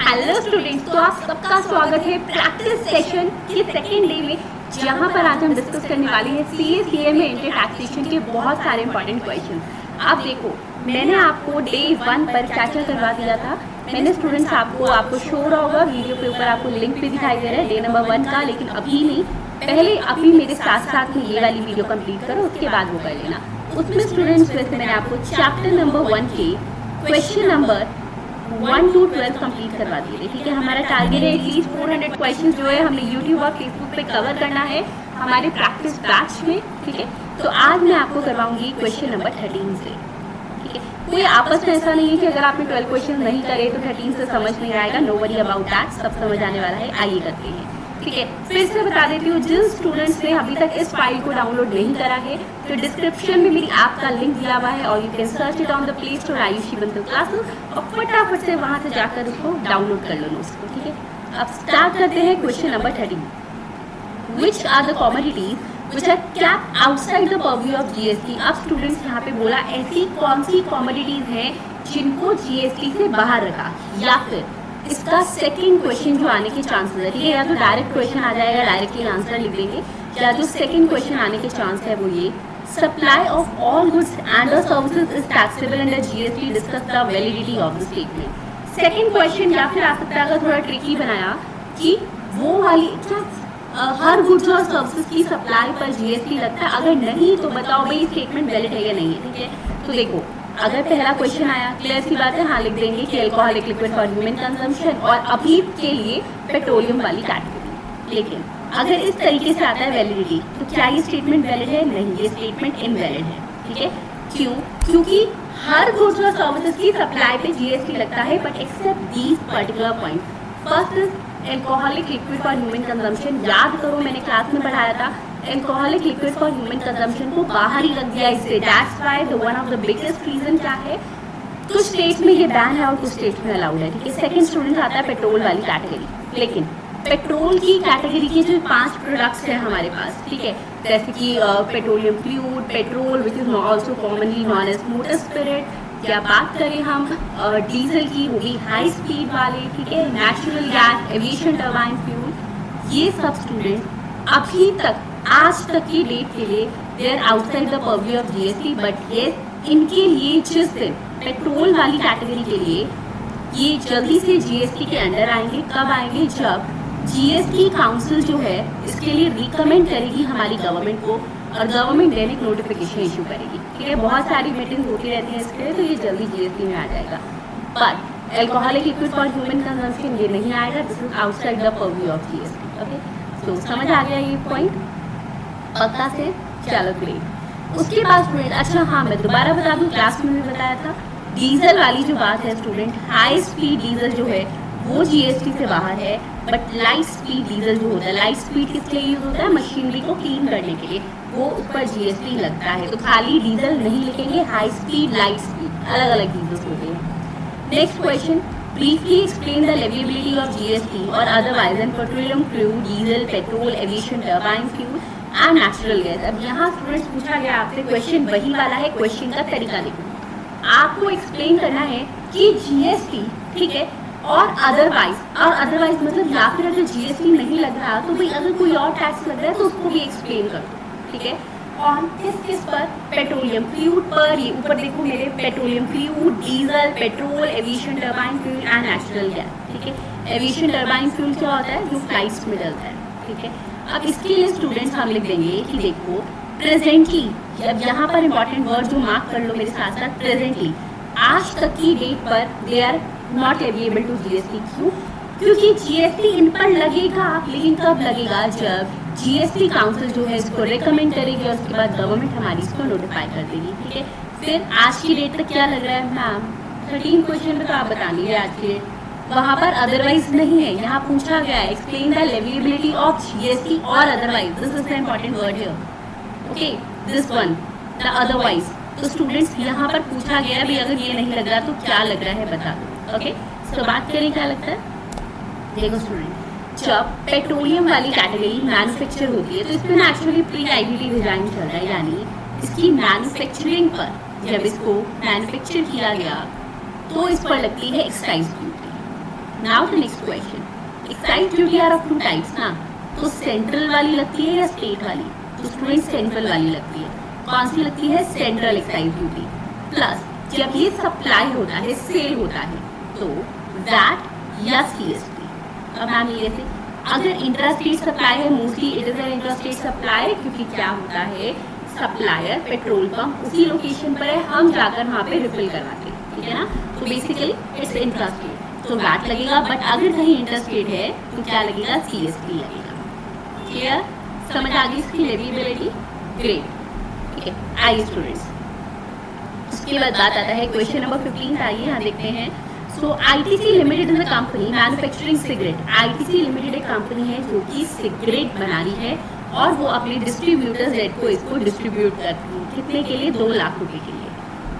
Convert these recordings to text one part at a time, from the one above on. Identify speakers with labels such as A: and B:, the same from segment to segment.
A: Hello students, तो आप सबका स्वागत है प्रैक्टिस सेशन के सेकेंड डे में, जहाँ पर आज हम डिस्कस करने वाले हैं CA में इंटर टैक्सेशन के बहुत सारे इंपॉर्टेंट क्वेश्चन। अब देखो, मैंने आपको डे 1 पर क्या क्या करवा दिया था। मैंने स्टूडेंट्स आपको शो रहा होगा वीडियो के ऊपर, आपको लिंक भी दिखाई दे रहा है डे नंबर 1 का, लेकिन अभी नहीं, पहले अभी मेरे साथ साथ में ये वाली वीडियो कंप्लीट करो, उसके बाद वो कर लेना। उसमें स्टूडेंट्स वैसे मैंने आपको चैप्टर नंबर 1 के क्वेश्चन नंबर 1 to 12 कंप्लीट करवा दिए। ठीक है, हमारा टारगेट है एटलीस्ट 400 क्वेश्चन जो है हमने यूट्यूब और फेसबुक पे कवर करना है हमारे प्रैक्टिस बैच में। ठीक है, तो आज मैं आपको करवाऊंगी क्वेश्चन नंबर 13 से। ठीक है, कोई आपस में ऐसा नहीं है कि अगर आपने 12 क्वेश्चन नहीं करे तो 13 से समझ नहीं आएगा। नो वरी अबाउट दैट, सब समझ आने वाला है। आइए करते हैं। ठीक है, फिर से बता देती हूँ, जिन स्टूडेंट्स ने अभी तक इस फाइल को डाउनलोड नहीं करा है तो डिस्क्रिप्शन में मेरी ऐप का लिंक दिया हुआ है और you can search it on the play store Ayushi Bansal classes और फटाफट से वहां से जाकर उसको डाउनलोड कर लो नोट्स को। ठीक है, अब स्टार्ट करते हैं question number 13। Which are the commodities which are kept outside the purview of GST। अब स्टूडेंट्स यहाँ पे बोला ऐसी कौन सी कमोडिटीज हैं जिनको GST से बाहर रखा, या फिर इसका सेकंड क्वेश्चन जो आने के चांसेस है। ठीक है, या तो डायरेक्ट क्वेश्चन आ जाएगा, डायरेक्टली आंसर लिख देंगे, या जो सेकंड क्वेश्चन आने के चांस है वो ये, supply of all goods and services is taxable under GST, discuss the validity of the statement. Second question या फिर आ सकता है अगर थोड़ा ट्रिकी बनाया कि वो वाली क्या हर गुड्स और सर्विसेज की सप्लाई पर GST लगता है, अगर नहीं तो बताओ भाई स्टेटमेंट वैलिड है या नहीं है। ठीक है, तो देखो अगर पहला क्वेश्चन आया, क्लियर सी बात है, हाँ लिख देंगे कि alcoholic liquid for human consumption और अभी के लिए पेट्रोलियम वाली कैटेगरी। लेकिन अगर इस तरीके से आता है वैलिडिटी, तो क्या ये स्टेटमेंट वैलिड है? नहीं, ये स्टेटमेंट इनवैलिड है। ठीक है, क्यों? क्योंकि हर गुड्स और सर्विसेज की सप्लाई पे GST लगता है, but except these particular point. First is alcoholic liquid for human consumption. याद करो, मैंने क्लास में पढ़ाया था, alcoholic liquid for human consumption को बाहर ही रख दिया इससे। That's why the one of the biggest reason क्या है, कुछ स्टेट्स में ये बैन है और कुछ स्टेट्स में अलाउड है। ठीक है, सेकंड स्टूडेंट आता है पेट्रोल वाली कैटेगरी। लेकिन पेट्रोल की कैटेगरी के जो 5 प्रोडक्ट्स हैं हमारे पास, ठीक है, जैसे कि petroleum fuel, petrol which is also commonly known as motor spirit, या बात करें हम डीजल की, वो भी हाई स्पीड वाले, ठीक है, natural gas, aviation turbine fuel, ये सब स्टूडेंट अभी तक आज तक की डेट के लिए they are outside the purview of GST। But ये इनके लिए जिस दिन पेट्रोल वाली कैटेगरी के लिए ये जल्दी से GST के अंडर आएंगे, कब आएंगे? जब GST काउंसिल जो है इसके लिए रिकमेंड करेगी हमारी गवर्नमेंट को और गवर्नमेंट दैनिक नोटिफिकेशन इशू करेगी। ठीक है, बहुत सारी मीटिंग होती रहती है इसके लिए, तो ये जल्दी GST में आ जाएगा। But alcoholic liquid for human consumption ये नहीं आएगा, this is outside the purview of GST। Okay, तो समझ आ गया ये पॉइंट पक्का से? चलो ग्रेट। उसके बाद स्टूडेंट, अच्छा हाँ मैं दोबारा बता दूं, क्लास में भी बताया था, डीजल वाली जो बात है स्टूडेंट, हाई स्पीड डीजल जो है वो GST से बाहर है, बट लाइट स्पीड डीजल जो होता है, लाइट स्पीड किस लिए यूज होता है? मशीनरी को क्लीन करने के लिए, वो ऊपर GST लगता है। तो खाली डीजल नहीं लिखेंगे, हाई स्पीड, लाइट स्पीड, अलग अलग डीजल होते हैं। Next question, briefly explain the leviability of GST or otherwise in petroleum crude, diesel, petrol, aviation turbine fuel and natural gas। अब यहाँ स्टूडेंट्स पूछा गया आपसे क्वेश्चन वही वाला है, क्वेश्चन का तरीका देखो, आपको एक्सप्लेन करना है कि GST, ठीक है, और अदरवाइज मतलब या फिर अगर GST नहीं लग रहा तो भाई अगर कोई और टैक्स लग रहा है तो उसको भी एक्सप्लेन कर दो। ठीक है, ऑन किस पर? पेट्रोलियम फ्यूल पर। ये ऊपर देखो मेरे, petroleum fuel, diesel, petrol, aviation turbine fuel and natural gas. ठीक है, एविएशन टरबाइन फ्यूल क्या होता है? जो फ्लाइट्स में डलता है। ठीक है, अब इसके लिए स्टूडेंट्स हम लिख देंगे कि देखो प्रेजेंटली, अब यहाँ पर इंपॉर्टेंट वर्ड जो मार्क कर लो मेरे साथ साथ, प्रेजेंटली, आज तक की डेट पर they are not eligible to GST। क्यों? क्योंकि GST इन पर लगेगा, लेकिन कब लगेगा? जब GST काउंसिल जो है इसको रिकमेंड करेगी और उसके बाद गवर्नमेंट हमारी इसको नोटिफाई कर देगी। ठीक है, फिर आज की डेट तक क्या लग रहा है मैम? 13 क्वेश्चन में तो आप बता लीजिए आज की डेट, वहाँ पर अदरवाइज नहीं है, यहाँ पूछा गया है एक्सप्लेन द लेविएबिलिटी ऑफ GST और otherwise, this is the important word here. Okay, this one, the otherwise. तो स्टूडेंट्स यहाँ पर पूछा गया है भाई अगर ये नहीं लग रहा तो क्या लग रहा है बता दो। ओके, सो बात करें क्या लगता है। देखो स्टूडेंट, जब पेट्रोलियम वाली कैटेगरी मैन्युफैक्चर होती है तो इसमें ना एक्चुअली प्री IBT डिजाइन चल रहा है, यानी इसकी मैन्युफैक्चरिंग पर जब इसको मैन्युफैक्चर किया गया तो इस पर लगती है excise duty. Now the next question, excise duty are of two types ना, तो सेंट्रल वाली लगती है या स्टेट वाली? तो स्टूडेंट सेंट्रल वाली लगती है। कौन सी लगती है? Central excise duty. प्लस जब ये सप्लाई होता है, सेल होता है, तो वैट या सीएसटी। अब मैम ये से अगर इंट्रा स्टेट सप्लाई है, mostly it is an intra state supply, क्योंकि क्या होता है, सप्लायर पेट्रोल पंप उसी लोकेशन पर है, हम जाकर वहाँ पे रिफिल करवाते हैं, ठीक है ना। तो बेसिकली इट्स इंट्रा स्टेट, तो वैट लगेगा। बट अगर कहीं इंट्रा स्टेट है तो क्या लगेगा? सीएसटी लगेगा। क्लियर? समझ आ गई इसकी लेविबिलिटी? ग्रेट, ठीक है। आइए स्टूडेंट्स, उसके बाद बात आता है क्वेश्चन नंबर 15। आइए यहाँ देखते हैं। So ITC limited is a company manufacturing cigarette. ITC limited एक कंपनी है जो कि सिगरेट बना रही है और वो अपने डिस्ट्रीब्यूटर्स रेट को इसको डिस्ट्रीब्यूट करती है। कितने के लिए? 2 लाख रुपए के लिए,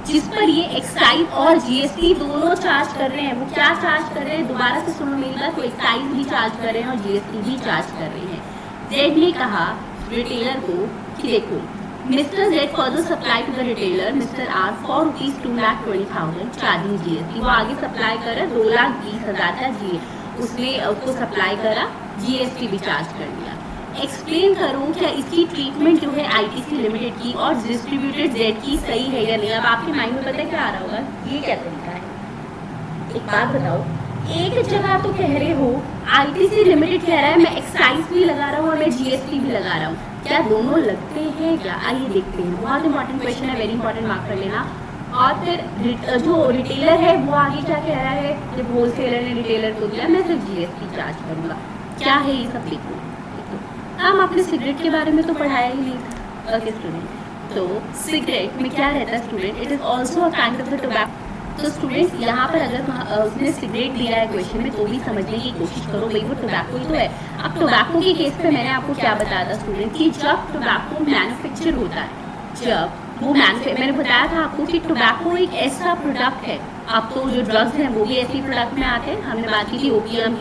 A: जिस पर ये एक्साइज और जीएसटी दोनों चार्ज कर रहे हैं। वो क्या चार्ज कर रहे हैं? दोबारा से सुनो मेरी बात। तो एक्साइज भी चार्ज कर रहे हैं और जीएसटी भी चार्ज कर रहे हैं। जेड ने कहा रिटेलर को कि देखो, mister Z further supply to the retailer mister R for rupees 2,20,000 charging GST. वो आगे सप्लाई करा 2,20,000 का जी, उसने उसको सप्लाई करा, जीएसटी भी चार्ज कर दिया। एक्सप्लेन करो क्या इसकी ट्रीटमेंट जो है आईटीसी लिमिटेड की और डिस्ट्रीब्यूटेड जेड की सही है या नहीं। अब आपके माइंड में पता है क्या आ रहा होगा? ये क्या तरीका है? एक बात बताओ, एक जगह तो कह रहे हो आईटीसी लिमिटेड कह रहा है मैं एक्साइज भी लगा रहा हूँ और मैं जीएसटी भी लगा रहा हूँ, क्या दोनों लगते हैं क्या? आइए देखते हैं। बहुत इंपॉर्टेंट क्वेश्चन है, वेरी इंपॉर्टेंट, मार्क कर लेना। और फिर जो रिटेलर है वो आगे क्या कह रहा है? जब होलसेलर ने रिटेलर को दिया मैं सिर्फ जीएसटी चार्ज करूंगा, क्या है ये सब देखो। हम आपने सिगरेट के बारे में तो पढ़ाया ही नहीं था। ओके स्टूडेंट, तो सिगरेट में क्या रहता है student? It is also a kind of the tobacco. तो स्टूडेंट्स यहाँ पर अगर उसने सिगरेट दिया है क्वेश्चन में, तो भी समझने की कोशिश करो भाई वो टोबैको ही तो है। अब टोबैको के केस पे मैंने आपको क्या बताया था स्टूडेंट कि जब टोबैको मैन्युफैक्चर होता है, जब वो मैंने बताया था आपको कि टोबैको एक ऐसा प्रोडक्ट है। अब तो जो ड्रग्स हैं वो भी ऐसी प्रोडक्ट में आते हैं। हमने बात की थी opium,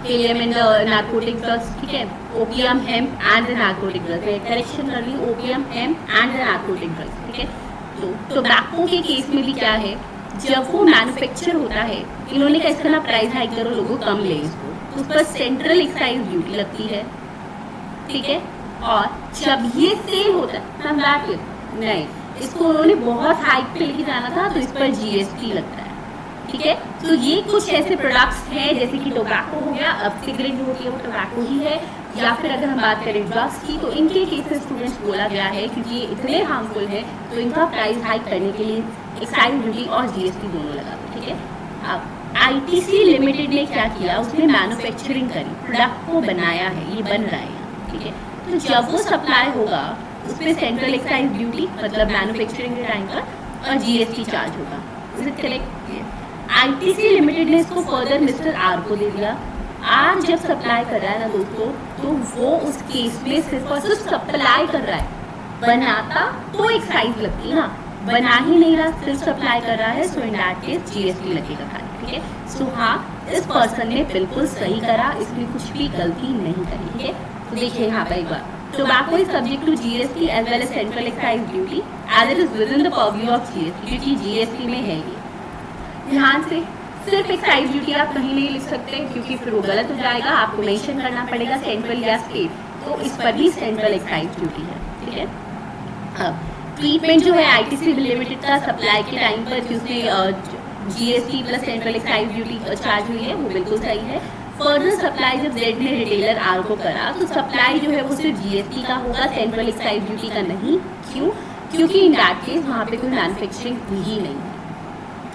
A: helium and narcotic drugs, ठीक है। Opium, hemp and the narcotic drugs, correction कर ली, opium, hemp and the narcotic drugs, ठीक है। तो टोबैको के केस में भी क्या है, जब वो मैन्युफैक्चर होता है, इन्होंने कैसे करना, प्राइस हाइक करो, लोगों कम ले इसको, तो उस पर सेंट्रल एक्साइज ड्यूटी लगती है, ठीक है। और जब ये सेल होता है हम नहीं, इसको उन्होंने बहुत हाइक पे लेके जाना था तो इस पर जीएसटी लगता है, ठीक है। तो ये कुछ ऐसे प्रोडक्ट्स हैं जैसे कि टोबैको हो गया, अब सिगरेट जो होती है वो टोबैको ही है, या फिर अगर हम बात करें ड्रग्स की तो इनके केसेस स्टूडेंट्स बोला गया है क्योंकि ये इतने हार्मफुल है तो इनका प्राइस हाइक करने के लिए एक्साइज ड्यूटी और जीएसटी दोनों लगा दो, ठीक है। अब आईटीसी लिमिटेड ने क्या किया, उसने मैन्युफैक्चरिंग करी, प्रोडक्ट को बनाया है, ये बन रहा है, ठीक है। तो जब वो सप्लाई होगा उसमें सेंट्रल एक्साइज ड्यूटी मतलब मैन्युफैक्चरिंग के टाइम पर और जीएसटी चार्ज होगा, is it correct. ITC limited ने इसको फर्दर मिस्टर आर को दे दिया। आर जब सप्लाई कर रहा है ना दोस्तों, तो वो उस केस में सिर्फ और सिर्फ सप्लाई कर रहा है, बनाता तो एक्साइज लगती ना, बना ही नहीं रहा, सिर्फ सप्लाई कर रहा है, सो इन दैट केस जीएसटी लगेगा खाली, ठीक है। सो हाँ, इस पर्सन ने बिल्कुल सही करा, इसमें कुछ भी गलती नहीं करी, ठीक है। तो देखिए यहाँ पर एक बार, tobacco is subject to GST as well as central excise duty as it is within the purview of GST, क्योंकि जीएसटी में है ये। ध्यान से, सिर्फ एक्साइज ड्यूटी आप कहीं नहीं लिख सकते क्योंकि फिर वो गलत हो जाएगा, आपको मेंशन करना पड़ेगा सेंट्रल या स्टेट, तो इस पर भी सेंट्रल एक्साइज ड्यूटी है, ठीक है। अब ट्रीटमेंट जो है आईटीसी लिमिटेड का सप्लाई के टाइम पर कि उसने GST plus central excise duty charge हुई है, वो बिल्कुल सही है। फर्दर सप्लाई जब जेड ने रिटेलर आर को करा तो सप्लाई जो है वो सिर्फ जीएसटी का होगा, सेंट्रल एक्साइज ड्यूटी का नहीं। क्यों? क्योंकि इन दैट केस वहाँ पे कोई मैन्युफैक्चरिंग ही नहीं है।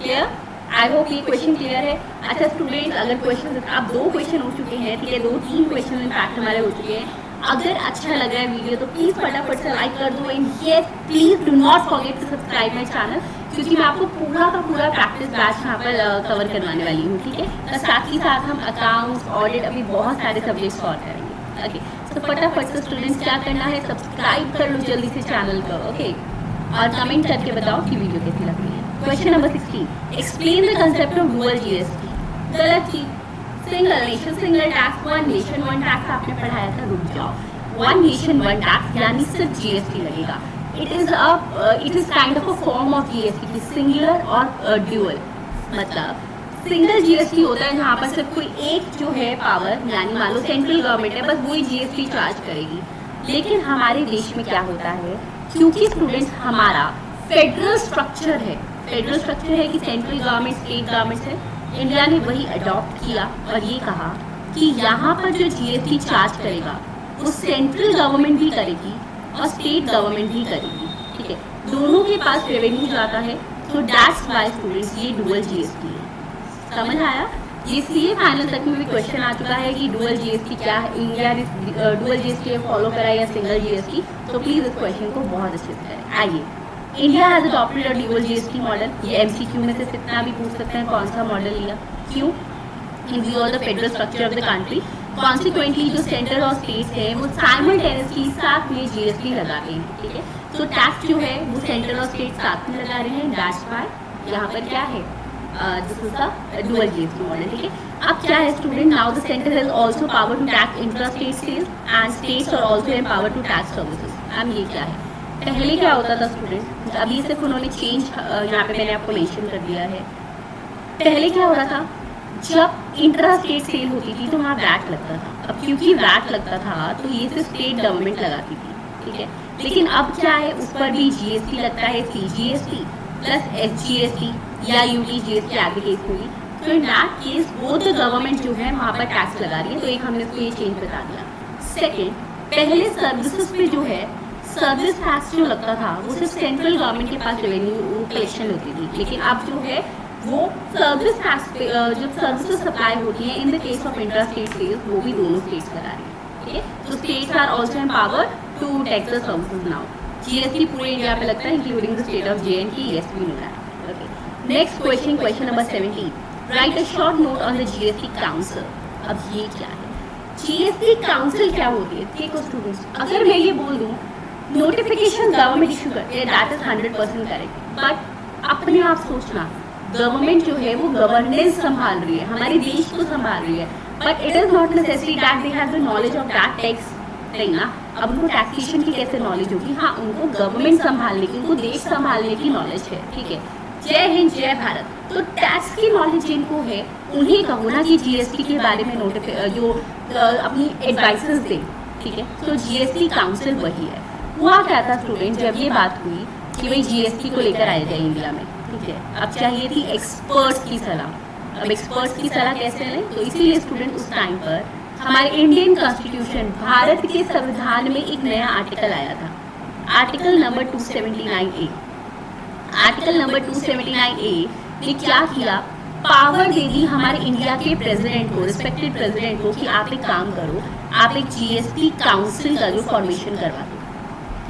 A: क्लियर? आई होप ये क्वेश्चन क्लियर है। अच्छा स्टूडेंट्स, अगर क्वेश्चन अब 2 क्वेश्चन हो चुके हैं, ठीक है, 2-3 क्वेश्चन इनफैक्ट हमारे हो चुके हैं। अगर अच्छा लग रहा है वीडियो तो प्लीज फटाफट से लाइक कर दो and yes please do not forget to subscribe my channel, क्योंकि मैं आपको पूरा का पूरा प्रैक्टिस बैच यहाँ पर कवर करवाने वाली हूँ, ठीक है। और साथ ही साथ हम अकाउंट्स, ऑडिट, अभी बहुत सारे सब्जेक्ट्स और करेंगे, ओके। तो फटाफट से स्टूडेंट्स क्या करना है, सब्सक्राइब कर लो जल्दी से चैनल को, ओके, और कमेंट करके बताओ कि वीडियो कैसी लग रही है। Question number 16, explain the concept of dual GST. गलत चीज, single nation single tax, one nation one tax आपने पढ़ाया था, रुक जाओ। वन नेशन वन टैक्स यानी सिर्फ जीएसटी लगेगा। It is kind of a form of GST, singular और ड्यूअल, मतलब सिंगल जीएसटी होता है जहाँ पर सिर्फ कोई एक जो है पावर, यानी मान लो सेंट्रल गवर्नमेंट है, बस वही जीएसटी चार्ज करेगी। लेकिन हमारे देश में क्या होता है, क्योंकि स्टूडेंट्स हमारा फेडरल स्ट्रक्चर है, फेडरल स्ट्रक्चर है कि सेंट्रल गवर्नमेंट स्टेट गवर्नमेंट है, इंडिया ने वही अडॉप्ट किया और ये कहा कि यहाँ पर जो जीएसटी चार्ज करेगा वो सेंट्रल गवर्नमेंट भी करेगी और स्टेट गवर्नमेंट भी करेगी, ठीक है, दोनों के पास रेवेन्यू जाता है। तो दैट्स वाई स्टूडेंट्स ये डुअल जीएसटी है। समझ आया? ये सीए फाइनल तक में भी क्वेश्चन आ चुका है कि डुअल जीएसटी क्या है, इंडिया ने डुअल जीएसटी फॉलो करा या सिंगल जीएसटी। तो प्लीज इस क्वेश्चन को बहुत अच्छे से करें। आइए, India has adopted a dual GST model. ये एमसीक्यू में से कितना भी पूछ सकते हैं कौन सा मॉडल लिया, क्यों? इन view of the federal structure of the country, consequently जो सेंटर और स्टेट्स हैं वो साइमल्टेनियसली साथ में जीएसटी लगाते हैं, ठीक है। तो टैक्स जो है वो सेंटर और स्टेट साथ में लगा रहे हैं, दैट्स व्हाई यहाँ पर क्या है, this is the dual GST model, ठीक है। अब क्या है student, now the centre has also power to tax intra state sales and states are also empowered to tax services. अब ये क्या है, पहले क्या होता था स्टूडेंट, अभी सिर्फ उन्होंने चेंज यहाँ पे मैंने आपको मेंशन कर दिया है। पहले क्या हो रहा था, जब इंट्रा स्टेट सेल होती थी तो वहाँ वैट लगता था। अब क्योंकि वैट लगता था तो ये सिर्फ स्टेट गवर्नमेंट लगाती थी, ठीक है। लेकिन अब क्या है, उस पर भी जीएसटी लगता है, सीजीएसटी प्लस एसजीएसटी या यूटीजीएसटी आगे केस होगी। तो इन दैट केस वो तो गवर्नमेंट जो है वहाँ पर टैक्स लगा रही है। तो एक हमने इसको ये चेंज बता दिया। सेकेंड, पहले सर्विसेज पे जो है सर्विस टैक्स जो लगता था वो सिर्फ सेंट्रल गवर्नमेंट के पास रेवेन्यू कलेक्शन होती थी। लेकिन अब जो है वो सर्विस टैक्स पे जब सर्विसेज सप्लाई होती है in the case of intra state sales, वो भी दोनों स्टेट्स करा रही है, ठीक है। तो states are also empowered to tax the services now. GST पूरे इंडिया पे लगता है including the state of J and K, yes we know that, okay. Next question, question number 17, write a short note on the GST council. अब ये क्या है, GST council क्या होती है? देखो स्टूडेंट्स, अगर मैं ये बोल दूं नोटिफिकेशन गवर्नमेंट इशू करती है, दैट इज 100% करेक्ट, बट अपने आप सोचना, गवर्नमेंट जो है वो गवर्नेंस संभाल रही है, हमारे देश को संभाल रही है, but it is not necessary that they have the knowledge of that tax, नहीं ना। अब उनको टैक्सेशन की कैसे नॉलेज होगी? हाँ, उनको गवर्नमेंट संभालने की, उनको देश संभालने की नॉलेज है, ठीक है। जय हिंद, जय भारत। तो टैक्स की नॉलेज जिनको है उन्हें कहो ना कि जीएसटी के बारे में जो अपनी एडवाइसेस दें, ठीक है। तो जीएसटी काउंसिल वही है। हुआ क्या था स्टूडेंट, जब ये बात हुई कि भाई जीएसटी को लेकर आया जाए इंडिया में, ठीक है, अब चाहिए थी एक्सपर्ट्स की सलाह। अब एक्सपर्ट्स की सलाह कैसे लें? तो इसीलिए स्टूडेंट उस टाइम पर हमारे इंडियन कॉन्स्टिट्यूशन, भारत के संविधान में एक नया आर्टिकल आया था, article number 279A। Article number 279A ने क्या किया, पावर दे दी हमारे इंडिया के प्रेसिडेंट को, रिस्पेक्टेड प्रेसिडेंट को, कि आप एक काम करो, आप एक जीएसटी काउंसिल का जो फॉर्मेशन करवा दो,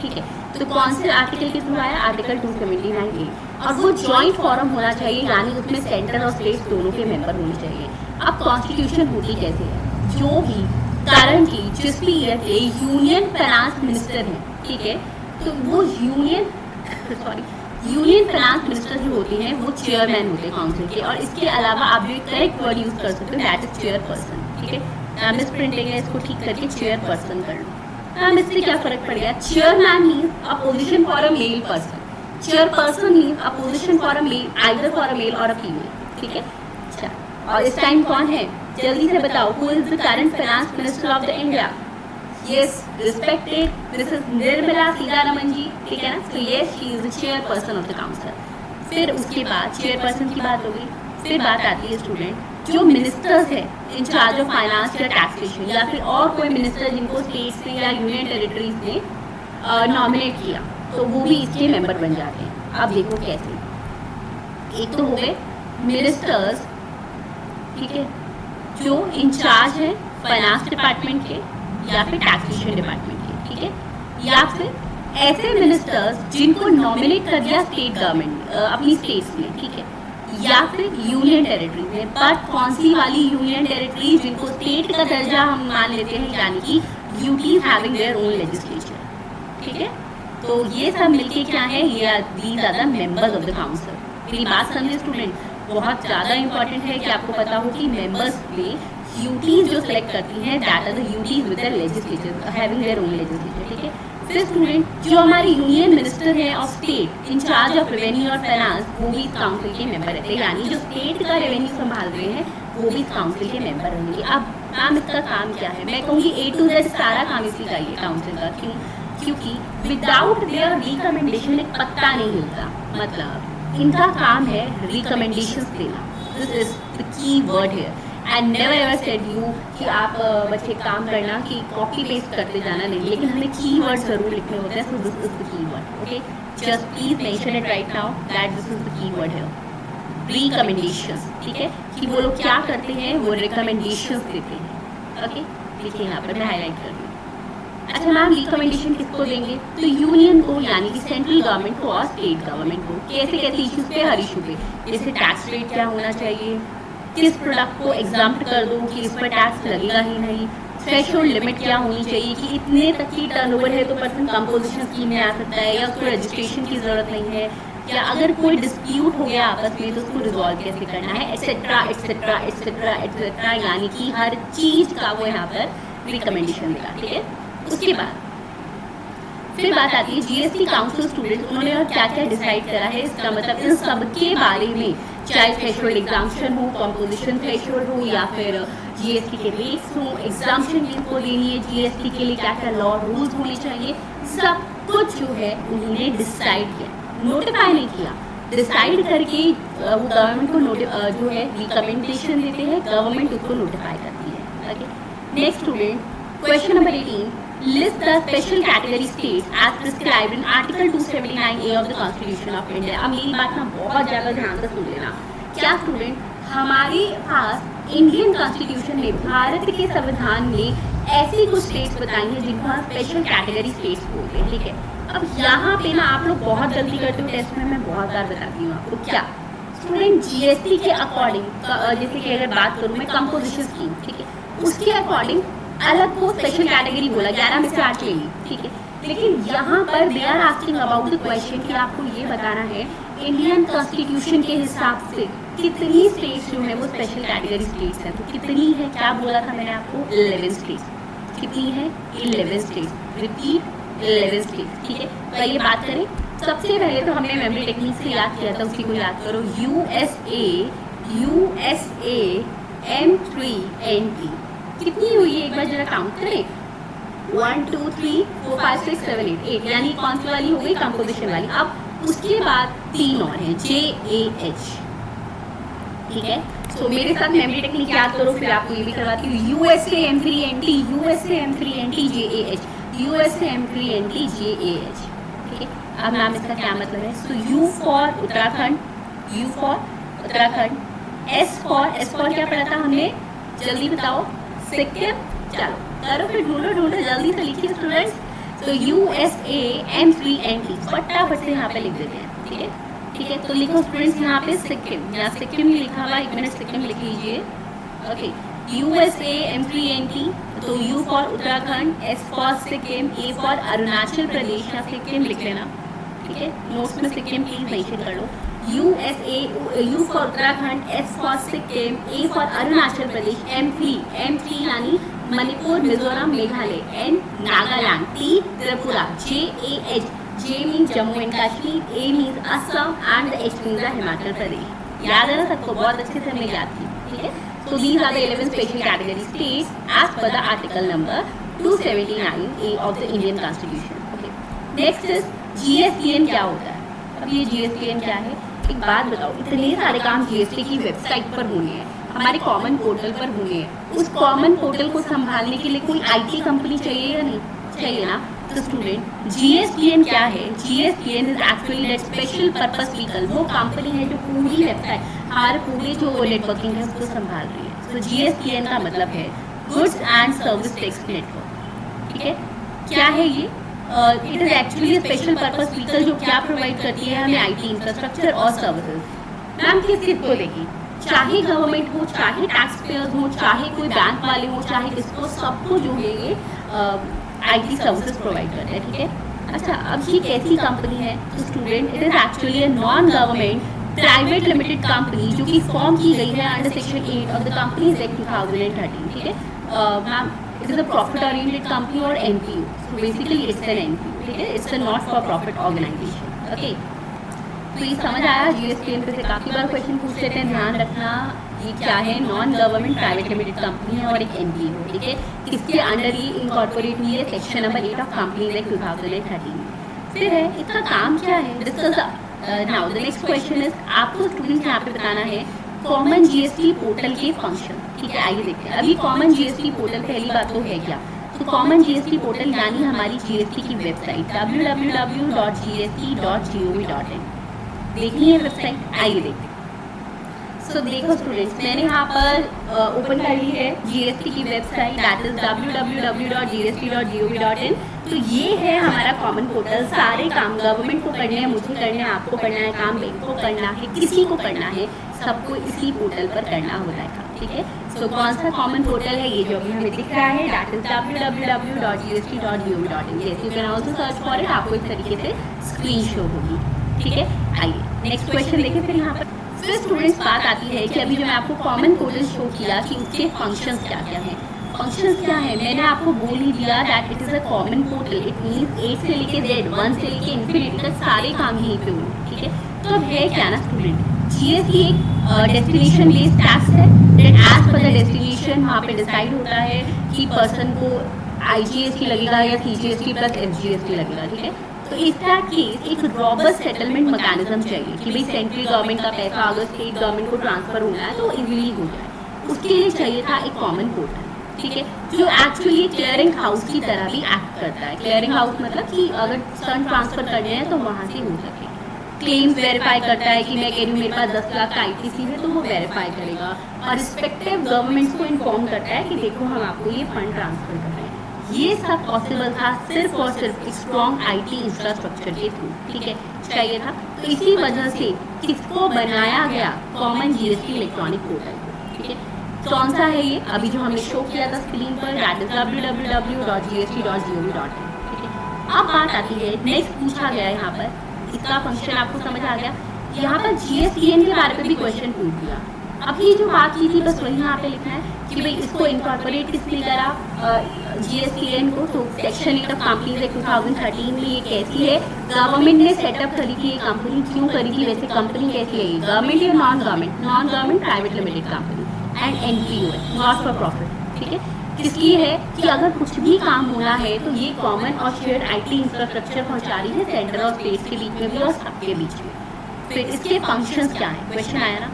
A: ठीक है। तो कौन से आर्टिकल के थ्रू आया? Article 279A। और वो जॉइंट फॉरम होना चाहिए, यानी उसमें सेंटर और स्टेट दोनों के मेंबर होने चाहिए। अब कॉन्स्टिट्यूशन होती कैसे है, जो भी करंटली जिस भी ईयर के यूनियन फाइनेंस मिनिस्टर हैं, ठीक है, तो वो यूनियन फाइनेंस मिनिस्टर जो होते हैं वो चेयरमैन होते हैं काउंसिल के। और इसके अलावा आप जो करेक्ट वर्ड यूज कर सकते हो, दैट इज चेयरपर्सन, ठीक है। मिस प्रिंटिंग है, इसको ठीक करके चेयरपर्सन कर लो। इससे क्या फर्क पड़ गया? Chairman means opposition for a male person, chairperson means opposition for a male, either for a male और अ फीमेल, ठीक है। अच्छा, और इस टाइम कौन है, जल्दी से बताओ, who is the current finance minister of the India? Yes, respected Mrs Nirmala Sitharaman ji, ठीक है ना। So yes, she is the chairperson of the council. फिर उसके बाद चेयरपर्सन की बात होगी, फिर बात आती है स्टूडेंट जो मिनिस्टर्स है इन चार्ज ऑफ फाइनेंस या टैक्सेशन, या फिर और कोई मिनिस्टर जिनको स्टेट्स ने या यूनियन टेरिटरीज ने नॉमिनेट किया, तो वो भी इसके मेंबर बन जाते हैं। अब देखो कैसे, एक तो हो गए मिनिस्टर्स, ठीक है, जो इंचार्ज है फाइनेंस डिपार्टमेंट के या फिर टैक्सेशन डिपार्टमेंट के, ठीक है, या फिर ऐसे मिनिस्टर्स जिनको नॉमिनेट कर दिया स्टेट गवर्नमेंट अपनी स्टेट्स में, ठीक है, या फिर यूनियन टेरिटरीज में। बट कौन सी वाली यूनियन टेरिटरीज जिनको स्टेट का दर्जा हम मान लेते हैं, यानी कि UTs having their own legislature, ठीक है। तो ये सब मिलके क्या है, ये these are the members of the council. मेरी बात समझे स्टूडेंट, बहुत ज़्यादा इंपॉर्टेंट है कि आपको पता हो कि मेंबर्स में यूटीज जो सेलेक्ट करती हैं that are the UTs with their legislature having their own legislature, ठीक है। फिर स्टूडेंट जो हमारे यूनियन मिनिस्टर हैं of state in charge of revenue और फाइनेंस वो भी इस काउंसिल के मेंबर रहते हैं, यानी जो स्टेट का रेवेन्यू संभाल रहे हैं वो भी इस काउंसिल के मेंबर रहेंगे। अब मैम इसका काम क्या है? मैं कहूँगी A to Z सारा काम इसी का ही काउंसिल का। क्यों? क्योंकि विदाउट देयर रिकमेंडेशन एक पत्ता नहीं हिलता। मतलब इनका काम है रिकमेंडेशंस देना। This is the key word here and never ever said you कि आप बच्चे काम करना कि कॉपी पेस्ट करते जाना नहीं, लेकिन हमें की वर्ड जरूर लिखने होते हैं। So this is the key word, okay. Just please mention it right now that this is the key word here, recommendations, ठीक है। कि वो लोग क्या करते हैं, वो रिकमेंडेशंस देते हैं, ओके। देखिए यहाँ पर मैं हाईलाइट कर रही हूँ। अच्छा मैम रिकमेंडेशन किसको देंगे? तो यूनियन को, यानी कि सेंट्रल गवर्नमेंट को और स्टेट गवर्नमेंट को। कैसे कैसे इश्यूज पे? हर इशू पे, जैसे टैक्स रेट क्या होना चाहिए, किस प्रोडक्ट को एग्जाम्प्ट कर दो कि इस पर टैक्स लगेगा ही नहीं, थ्रेशोल्ड लिमिट क्या होनी चाहिए कि इतने तक की टर्नओवर है तो पर्सन कंपोजिशन स्कीम में आ सकता है, या उसको रजिस्ट्रेशन की जरूरत नहीं है, या अगर कोई डिस्प्यूट हो गया आपस में तो उसको रिजॉल्व कैसे करना है, एक्सेट्रा एक्सेट्रा एक्सेट्रा एक्सेट्रा, यानी कि हर चीज का वो यहाँ पर रिकमेंडेशन देगा, ठीक है। उसके बाद फिर बात आती है जीएसटी काउंसिल स्टूडेंट्स, उन्होंने और क्या क्या डिसाइड करा है। इसका मतलब इन सब के बारे में, चाहे थ्रेशोल्ड एग्जाम्पशन हो, कंपोजिशन थ्रेशोल्ड हो, या फिर जीएसटी के रेट्स हो, एग्जाम्पशन किनको देनी है, जीएसटी के लिए क्या क्या लॉ रूल्स होने चाहिए, सब कुछ जो है उन्होंने डिसाइड किया, नोटिफाई नहीं किया, डिसाइड करके वो गवर्नमेंट को जो है रिकमेंडेशन देते हैं, गवर्नमेंट उसको नोटिफाई करती है, okay. Next student question number 18, list the special category states as prescribed in Article 279A of the Constitution of India। अब मेरी बात ना बहुत ज़्यादा ध्यान से सुन लेना। क्या स्टूडेंट, हमारे पास इंडियन कॉन्स्टिट्यूशन में, भारत के संविधान में ऐसी कुछ स्टेट्स बताई हैं जिनको हम स्पेशल कैटेगरी स्टेट्स बोलते हैं, ठीक है। अब यहाँ पे ना आप लोग बहुत गलती करते हो टेस्ट में, मैं बहुत बार बताती हूँ आपको। क्या स्टूडेंट, जीएसटी के अकॉर्डिंग, जैसे कि अगर बात करूँ मैं कंपोजिशन स्कीम, ठीक है, उसके अकॉर्डिंग अलग को स्पेशल कैटेगरी बोला, 11 में से 8 ले ली, ठीक है। लेकिन यहाँ पर they are asking about the question कि आपको ये बताना है इंडियन कॉन्स्टिट्यूशन के हिसाब से कितनी स्टेट्स जो है वो स्पेशल कैटेगरी स्टेट्स हैं। तो कितनी है, क्या बोला था मैंने आपको? 11 स्टेट्स। कितनी है? 11 स्टेट्स। रिपीट, 11 स्टेट्स, ठीक है। तो ये बात करें, सबसे पहले तो हमने मेमोरी टेक्निक से याद किया था, उसी को याद करो। USA M3NT कितनी हुई है, एक बार जरा काउंट करें। 1 2 3 4 5 6 7 8 8, यानी कौन सी वाली हो गई? कंपोजिशन वाली। अब उसके बाद 3 और हैं, JAH, ठीक है। तो मेरे साथ मेमोरी टेक्निक याद करो, फिर आपको ये भी करवाती हूँ। USA M3NT JAH, USA M3NT JAH, ठीक है। अब नाम इसका क्या मतलब है? सो U for Uttarakhand, U for Uttarakhand, S for क्या पढ़ा था हमने? जल्दी बताओ। सिक्किम। चलो करो फिर, ढूंढो जल्दी से लिखिए स्टूडेंट्स। तो USA M3NT फटाफट से यहाँ पे लिख देते हैं, ठीक है, ठीक है। तो लिखो स्टूडेंट्स यहाँ पे सिक्किम, यहाँ सिक्किम ही लिखा हुआ, 1 मिनट सिक्किम लिख लीजिए, ओके। USA M3NT, तो U for Uttarakhand, S for Sikkim, A for Arunachal Pradesh, यहाँ सिक्किम लिख लेना, ठीक है। नोट्स में सिक्किम प्लीज मेंशन कर लो। U for Uttarakhand, S for Sikkim, A for Arunachal Pradesh, M3 यानी Manipur, Mizoram, Meghalaya, N Nagaland, T Tripura, JAH, J means Jammu and Kashmir, A means Assam and H means Himachal Pradesh. याद है ना सबको? बहुत अच्छे से हमने याद की, ठीक है। So these are the 11 special category states as per the article number 279A of the Indian Constitution. Okay. Next is GSTN क्या होता है? अब ये GSTN क्या है? एक बात बताओ, इतने सारे काम GST की वेबसाइट पर होने हैं, हमारे कॉमन पोर्टल पर होने हैं, उस कॉमन पोर्टल को संभालने के लिए कोई IT कंपनी चाहिए या नहीं चाहिए ना? तो स्टूडेंट GSTN क्या है? GSTN is actually that special purpose vehicle, वो कंपनी है जो पूरी वेबसाइट, हमारे पूरे जो नेटवर्किंग है उसको संभाल रही है। तो GSTN का मतलब है goods and service tax network, ठीक है। क्या है ये? It is actually special purpose vehicle जो क्या प्रोवाइड करती है हमें IT इंफ्रास्ट्रक्चर और सर्विसेज। मैम किस को देगी? चाहे गवर्नमेंट हो, चाहे टैक्स पेयर्स हो, चाहे कोई बैंक वाले हो, चाहे किसको, सबको जो है ये IT सर्विसेज प्रोवाइड करते हैं, ठीक है। अच्छा, अब ये कैसी कंपनी है? तो student it is actually a non government private limited company जो कि फॉर्म की गई है under section 8 of the companies act 2013, ठीक है ma'am, it is a profit oriented company और NPO, so basically it's an NPO, ठीक है, it's a not for profit organisation. Okay, तो ये समझ आया। जीएसटीएन पे से काफ़ी बार क्वेश्चन पूछ लेते हैं, ध्यान रखना ये क्या है, non government private limited company है और एक एनपीओ, ठीक है, किसके अंडर ही इनकॉर्पोरेट हुई है, section number 8 of companies act 2013। फिर है इसका काम क्या है, discuss now the next question is, आपको स्टूडेंट्स यहाँ पे बताना है कॉमन जीएसटी पोर्टल के फंक्शन, ठीक है। आइए देखते हैं अभी कॉमन जीएसटी पोर्टल, पहली बात तो है क्या, तो कॉमन जीएसटी पोर्टल यानी हमारी जीएसटी की वेबसाइट www.gst.gov.in, देखनी है वेबसाइट, आइए देखते हैं। सो देखो स्टूडेंट्स, मैंने यहाँ पर ओपन कर ली है जीएसटी की वेबसाइट, दैट इज www.gst.gov.in। तो ये है हमारा कॉमन पोर्टल, सारे काम गवर्नमेंट को करने हैं, मुझे करना है, आपको करना है, काम बैंक को करना है, किसी को करना है, सबको इसी पोर्टल पर करना होता है काम, ठीक है। सो कौन सा कॉमन पोर्टल है, ये जो अभी हमें दिख रहा है, that is www.gst.gov.in। Yes, you can also search for it, आपको इस तरीके से स्क्रीन शो होगी, ठीक है। आइए नेक्स्ट क्वेश्चन देखें। फिर यहाँ पर फिर स्टूडेंट्स बात आती है कि अभी जो मैं आपको कॉमन पोर्टल शो किया कि उसके फंक्शंस क्या क्या हैं, फंक्शंस क्या है, मैंने आपको बोल ही दिया that it is a common portal, it means A से लेके Z, 1 से लेके इन्फिनिटी तक सारे काम यहीं पे होंगे, ठीक है। तो अब है क्या ना स्टूडेंट, जीएसटी एक डेस्टिनेशन बेस्ड टैक्स है, that as per the destination वहाँ पे डिसाइड होता है कि पर्सन को आईजीएसटी लगेगा या सीजीएसटी प्लस एसजीएसटी लगेगा, ठीक है। तो इस दैट केस एक रॉबस्ट सेटलमेंट मैकेनिज्म चाहिए कि भाई सेंट्रल गवर्नमेंट का पैसा अगर स्टेट गवर्नमेंट को ट्रांसफर होना है तो इजीली हो जाए, उसके लिए चाहिए था एक कॉमन पोर्टल, ठीक है, जो एक्चुअली क्लियरिंग हाउस की तरह भी एक्ट करता है। क्लियरिंग हाउस मतलब कि अगर फंड ट्रांसफर करने हैं तो वहाँ से हो सके, क्लेम्स वेरीफाई करता है कि मैं कह रही हूँ मेरे पास 10 लाख का आईटीसी है तो वो वेरीफाई करेगा और रिस्पेक्टिव गवर्नमेंट्स को इन्फॉर्म करता है कि देखो हम आपको ये फंड ट्रांसफर कर रहे हैं। ये सब पॉसिबल था सिर्फ और सिर्फ एक स्ट्रॉन्ग आईटी इंफ्रास्ट्रक्चर के थ्रू, ठीक है, चाहिए था। तो इसी वजह से किसको बनाया गया, कॉमन जीएसटी इलेक्ट्रॉनिक पोर्टल, ठीक है। कौन सा है ये, अभी जो हमने शो किया था स्क्रीन पर, दैट इज www.gst.gov.in, ठीक है। अब बात आती है नेक्स्ट पूछा गया है यहाँ पर, इसका फंक्शन आपको समझ आ गया, यहाँ पर जीएसटीएन के बारे में भी क्वेश्चन पूछ दिया। अब ये जो बात की थी बस वही यहाँ पे लिखना है कि भाई इसको इनकॉर्पोरेट किसने करा, जीएसटीएन को, तो सेक्शन 8 ऑफ कंपनीज एक्ट 2013 में ये कैसी है, गवर्नमेंट ने सेटअप करी थी ये कंपनी, क्यों करी थी, वैसे कंपनी कैसी है ये, गवर्नमेंट या non government, non government private limited company and NPO है, नॉट फॉर प्रॉफिट, ठीक है। किसकी है कि अगर कुछ भी काम होना है तो ये कॉमन और शेयर्ड आईटी इंफ्रास्ट्रक्चर पहुंचा रही है सेंटर और स्टेट के बीच में भी और सबके बीच में। फिर इसके फंक्शंस क्या है, क्वेश्चन आया ना,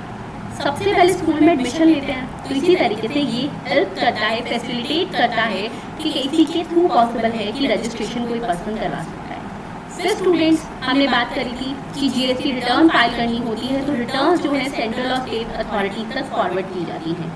A: सबसे पहले स्कूल में एडमिशन लेते हैं तो इसी तरीके से ये हेल्प करता है, फैसिलिटेट करता है कि इसी के थ्रू पॉसिबल है कि रजिस्ट्रेशन कोई पर्सन करवा सकता है। फिर स्टूडेंट्स हमने बात करी थी कि जीएसटी रिटर्न फाइल करनी होती है तो रिटर्न जो है सेंट्रल और स्टेट अथॉरिटी तक फॉरवर्ड की जाती है।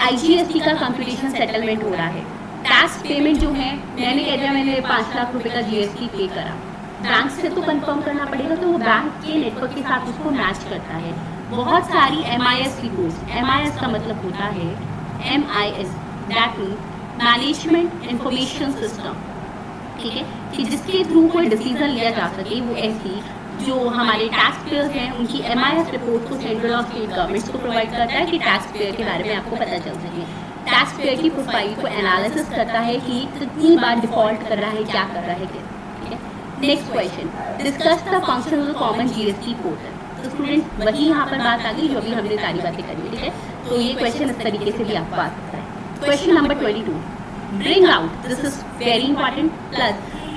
A: आईजीएसटी का कंप्यूटेशन सेटलमेंट हो रहा है, टैक्स पेमेंट जो है मैंने कह दिया मैंने 5 लाख रुपए का जीएसटी पे करा, बैंक से तो कंफर्म करना पड़ेगा, तो वो बैंक के नेटवर्क के साथ उसको मैच करता है। बहुत सारी MIS रिपोर्ट्स, MIS का मतलब होता है MIS, that means management information system, ठीक है, कि जिसके थ्रू कोई डिसीजन लिया जा सके, वो ऐसी जो हमारे टैक्स पेयर्स हैं उनकी MIS रिपोर्ट को सेंट्रल और स्टेट गवर्नमेंट्स को प्रोवाइड करता है कि टैक्स पेयर के बारे में आपको पता चल सके। टैक्स पेयर की प्रोफाइल को एनालिसिस करता है कि कितनी बार डिफॉल्ट कर रहा है, क्या कर रहा है, ठीक है। Next question, discuss the function of the common GST portal. तो स्टूडेंट वही यहाँ पर बात आ गई जो अभी हमने सारी बातें करी, ठीक है। तो ये क्वेश्चन इस तरीके से भी आपको आ सकता है। Question number 22, bring out, this is very important, plus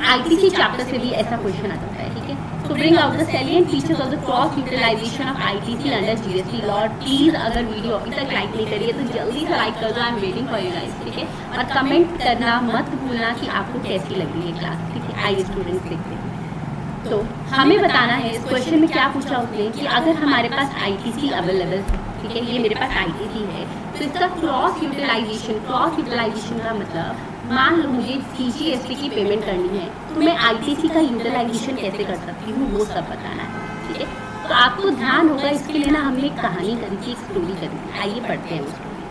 A: ITC chapter से भी ऐसा क्वेश्चन आ सकता है, ठीक है। तो bring out the salient features of the cross utilisation of ITC under GST law. Please अगर वीडियो अभी तक लाइक नहीं करिए तो जल्दी से लाइक कर दो, I am waiting for you guys, ठीक है। और कमेंट करना मत भूलना कि आपको कैसी लगी ये क्लास, ठीक है। आइए स्टूडेंट्स देखते हैं। तो हमें बताना है इस क्वेश्चन में क्या पूछा उसने कि अगर हमारे पास आईटीसी अवेलेबल है, ठीक है, ये मेरे पास आईटीसी है, तो इसका क्रॉस यूटिलाइजेशन का मतलब मान लो मुझे सीजीएसटी की पेमेंट करनी है तो मैं आईटीसी का यूटिलाइजेशन कैसे कर सकती हूँ, वो सब बताना है, ठीक है। तो आपको ध्यान होगा इसके लिए ना हमने एक कहानी करी थी, एक स्टोरी करी थी, आइए पढ़ते हैं वो स्टोरी।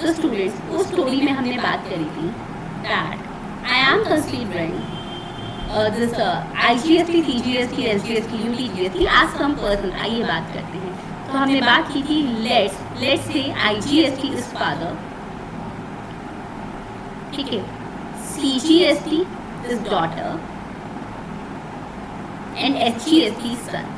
A: तो स्टूडेंट्स उस स्टोरी में हमने बात करी थी that I am considering this IGST, CGST, SGST, UTGST as some person. आइए बात करते हैं। तो हमने बात की थी let's say IGST is father, ठीक है, CGST is daughter and SGST is son,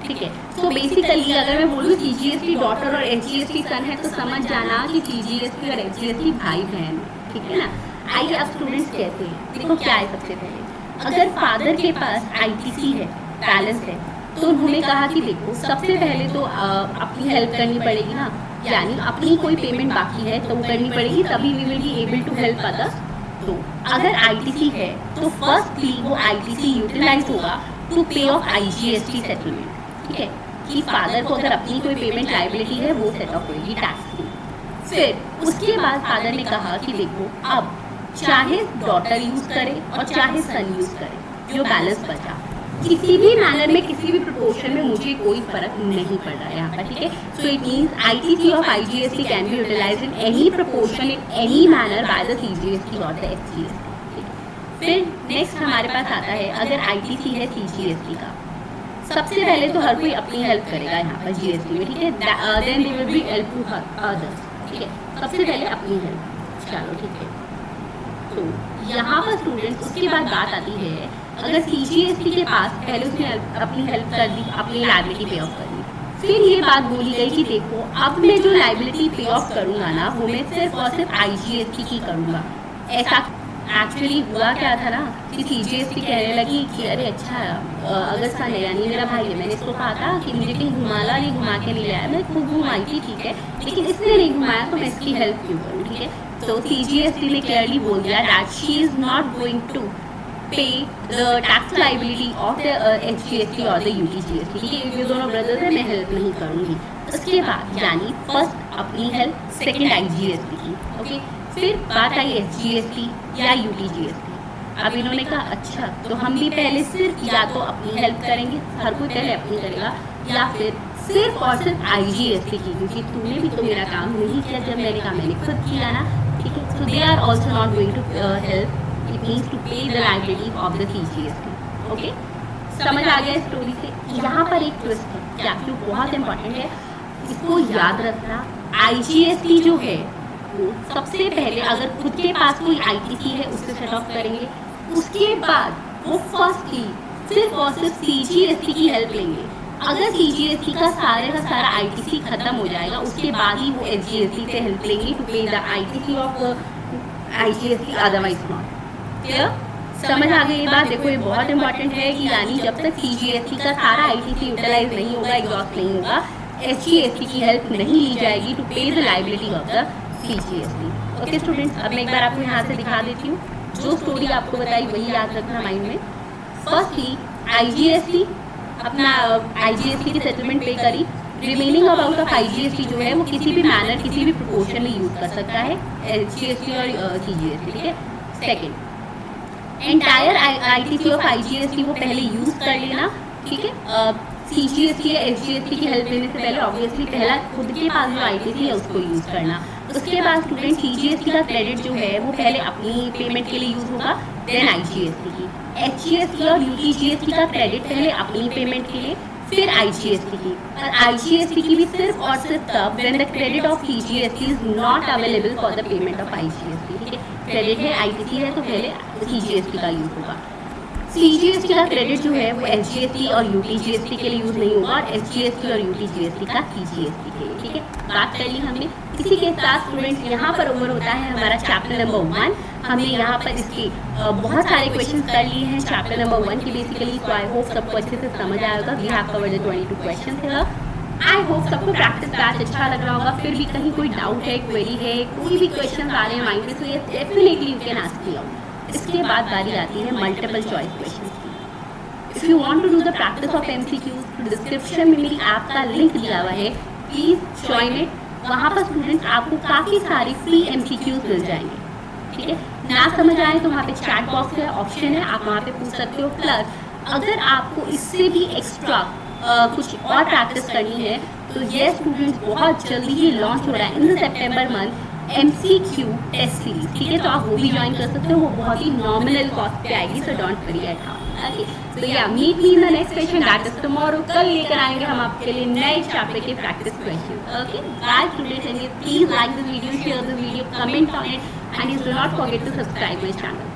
A: ठीक है। तो बेसिकली अगर मैं बोलूँ CGST डॉटर और SGST सन है तो समझ जाना कि CGST और SGST भाई बहन, ठीक है ना। आइए अब स्टूडेंट्स कहते हैं, देखो क्या है, सबसे पहले अगर फादर के पास ITC है, बैलेंस है, तो उन्होंने कहा कि देखो सबसे पहले तो अपनी हेल्प करनी पड़ेगी ना, यानी अपनी कोई पेमेंट बाकी है तो वो करनी पड़ेगी, तभी we will be able to help others. तो अगर ITC है तो फर्स्टली वो ITC यूटिलाइज होगा to pay off IGST settlement, ठीक है, कि फादर को अगर अपनी कोई पेमेंट लायबिलिटी है वो सेट ऑफ होगी टैक्स की। फिर उसके बाद फादर ने कहा कि देखो अब चाहे डॉटर यूज करे और चाहे सन यूज करे, जो बैलेंस बचा किसी भी मैनर में, किसी भी प्रोपोर्शन में, मुझे कोई फर्क नहीं पड़ रहा है यहाँ पर, ठीक है। So it means ITC of IGST can be utilised in any proportion, in any manner by the CGST और द SGST। फिर नेक्स्ट हमारे पास आता है अगर ITC है CGST का, सबसे पहले तो हर कोई अपनी हेल्प करेगा यहाँ पर GST में, ठीक है, then they will be help to others, ठीक है, सबसे पहले अपनी हेल्प, चलो ठीक है। तो यहाँ पर स्टूडेंट्स उसके बाद बात आती है अगर CGST के पास पहले उसने अपनी हेल्प कर दी, अपनी लायबिलिटी पे ऑफ कर दी, फिर ये बात बोली गई कि देखो अब मैं जो लायबिलिटी पे ऑफ करूँगा ना वो मैं सिर्फ और सिर्फ IGST की करूँगा। ऐसा एक्चुअली हुआ क्या था ना कि CGST कहने लगी कि अरे अच्छा अगर सन है यानी मेरा भाई है, मैंने इसको कहा था कि मुझे कहीं घुमाला नहीं, घुमा के नहीं लाया, मैं खूब घुमाई थी, ठीक है, लेकिन इसने नहीं घुमाया तो मैं इसकी हेल्प क्यों करूँ, ठीक है। तो CGST ने क्लियरली बोल दिया that she is not going to pay the tax liability of the SGST और द UTGST, ठीक है, ये दोनों ब्रदर्स है, मैं हेल्प नहीं करूँगी। उसके बाद यानी फर्स्ट अपनी हेल्प, सेकेंड IGST की, ओके। फिर बात आई SGST या UTGST। अब इन्होंने कहा अच्छा तो हम भी पहले सिर्फ या तो अपनी हेल्प करेंगे, हर कोई पहले अपनी करेगा, या फिर सिर्फ और सिर्फ IGST की, क्योंकि तूने भी तो मेरा काम नहीं किया जब मैंने कहा, मैंने खुद किया ना, ठीक है। So they are also not going to help, it means to pay the liability of the CGST, okay. समझ आ गया स्टोरी से। यहाँ पर एक ट्विस्ट है, क्या क्यों बहुत इंपॉर्टेंट है, इसको याद रखना। IGST जो है सबसे पहले अगर खुद के पास कोई ITC है उससे सेट ऑफ करेंगे, उसके बाद वो फर्स्टली सिर्फ और सिर्फ CGST की हेल्प लेंगे। अगर CGST का सारा ITC खत्म हो जाएगा उसके बाद ही वो SGST से हेल्प लेंगे to pay the ITC of IGST, otherwise not. Clear? समझ आ गई ये बात? देखो ये बहुत इंपॉर्टेंट है कि यानी जब तक CGST का सारा ITC यूटिलाइज नहीं होगा, एग्जॉस्ट नहीं होगा, SGST की हेल्प नहीं ली जाएगी to pay the liability of the CGST। Okay students, अब मैं एक बार आपको यहाँ से दिखा देती हूँ, जो स्टोरी आपको बताई वही याद रखना माइंड में। फर्स्टली IGST अपना IGST की सेटलमेंट पे करी, रिमेनिंग अमाउंट ऑफ IGST जो है वो किसी भी मैनर, किसी भी प्रोपोर्शन में यूज कर सकता है SGST और CGST, ठीक है। Second, entire ITC of IGST वो पहले यूज कर लेना, ठीक है। CGST या SGST की हेल्प लेने से पहले ऑब्वियसली पहला खुद के पास जो ITC है उसको यूज करना। उसके बाद स्टूडेंट CGST का क्रेडिट जो है वो पहले अपनी पेमेंट के लिए यूज होगा, देन IGST की। SGST और UTGST का क्रेडिट पहले अपनी पेमेंट के लिए, फिर IGST की। और IGST की भी सिर्फ और सिर्फ तब when the credit of CGST is not available for the payment of IGST, ठीक है। क्रेडिट है, ITC है, तो पहले CGST का यूज होगा। CGST का क्रेडिट जो है वो SGST और UTGST के लिए यूज नहीं होगा, और SGST और UTGST का CGST के लिए, ठीक है। बात कर ली हमने। इसी के साथ स्टूडेंट्स यहाँ पर ओवर होता है हमारा चैप्टर नंबर 1। हमने यहाँ पर इसके बहुत सारे क्वेश्चन कर लिए हैं चैप्टर नंबर 1 की बेसिकली। तो आई होप सबको अच्छे से समझ आया होगा। We have covered the 22 question है। आई होप सबको प्रैक्टिस बैच अच्छा लग रहा होगा। फिर भी कहीं कोई डाउट है, क्वेरी है, कोई भी क्वेश्चन आ रहे हैं माइंड में, तो ये definitely you can ask me out. इसके बाद बारी आती है मल्टीपल चॉइस क्वेश्चन की। If you want to do the practice of MCQs, तो डिस्क्रिप्शन में मेरी ऐप का लिंक दिया हुआ है, प्लीज ज्वाइन इट। वहाँ पर स्टूडेंट्स आपको काफ़ी सारी फ्री MCQs मिल जाएंगे, ठीक है। ना समझ आए तो वहाँ पे चैट बॉक्स का ऑप्शन है, आप वहाँ पे पूछ सकते हो। प्लस अगर आपको इससे भी एक्स्ट्रा कुछ और प्रैक्टिस करनी है तो ये स्टूडेंट्स बहुत जल्दी ही लॉन्च हो रहा है in the September month MCQ test series, ठीक है, तो आप वो भी ज्वाइन कर सकते हो, वो बहुत ही नॉमिनल कॉस्ट पे आएगी, so don't worry at all. Okay, तो या meet me in the next session, that is tomorrow. कल लेकर आएंगे हम आपके लिए नए चैप्टर के practice question. Okay guys, today please like the video, share the video, comment on it, and do not forget to subscribe my channel.